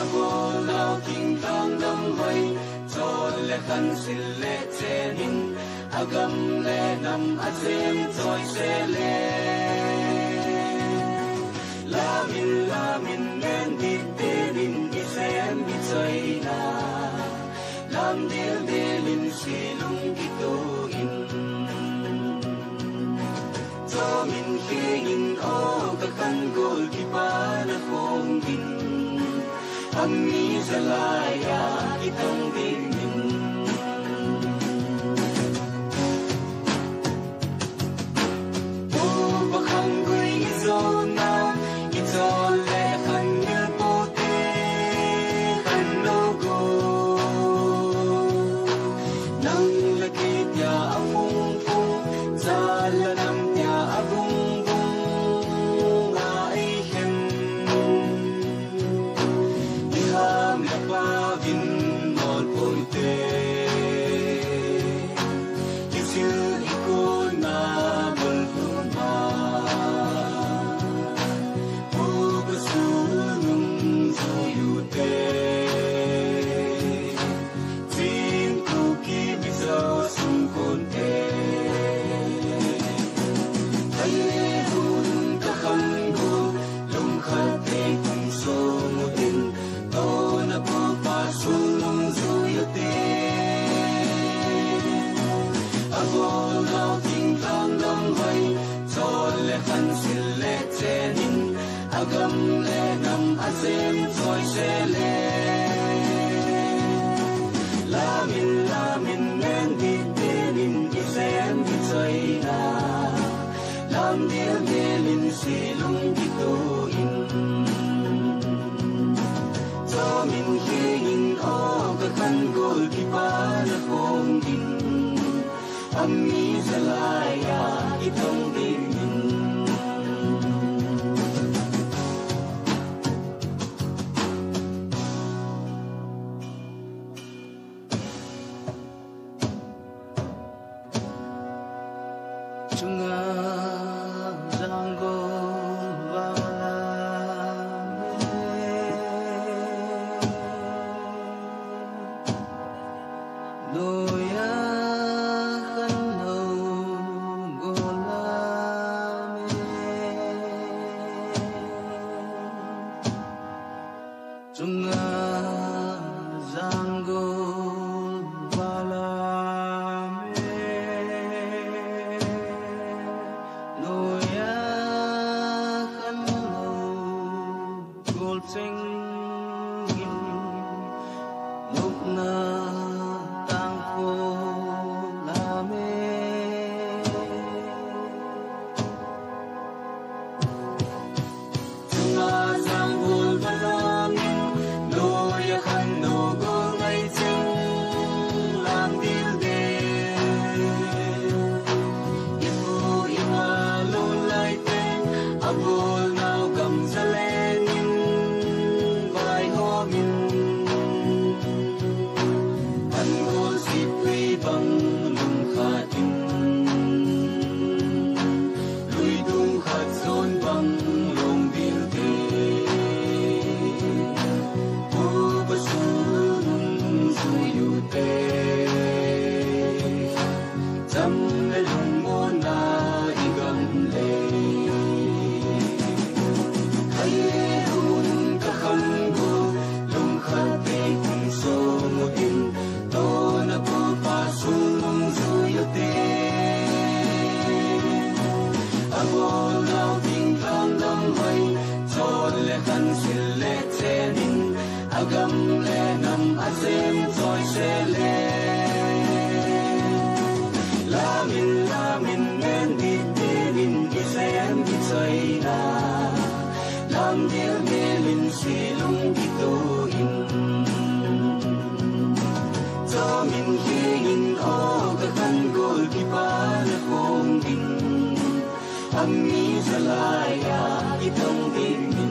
agol nào kinh thang đâm vây cho lệ khăn xin lệ chenin agam lệ nam azem choi se le lamin nen dit denin isem itsaina lam dil delin silung gituin cho min hingin o kakan gol kipana kong din ami zalaya itong dingin o bakang gui izona izole khanil pote khanogo nang lakit ya amung pung zalanam ya abung bung ai hem iham lapavin mol poite isil ikona bultuma ubasunum zuyute zin kuki bizaw sungkonte agam le nam azem choi se le lamin nen di denin isem itsaina lam dil delin silung gituin cho min hingin o kakan gol kipana kong din ami zalaya itong dingin agam le nam azem choi se le lamin nen di denin isem itsaina lam dil delin silung gituin cho min hingin o kakan gol kipana kong din ami zalaya itong din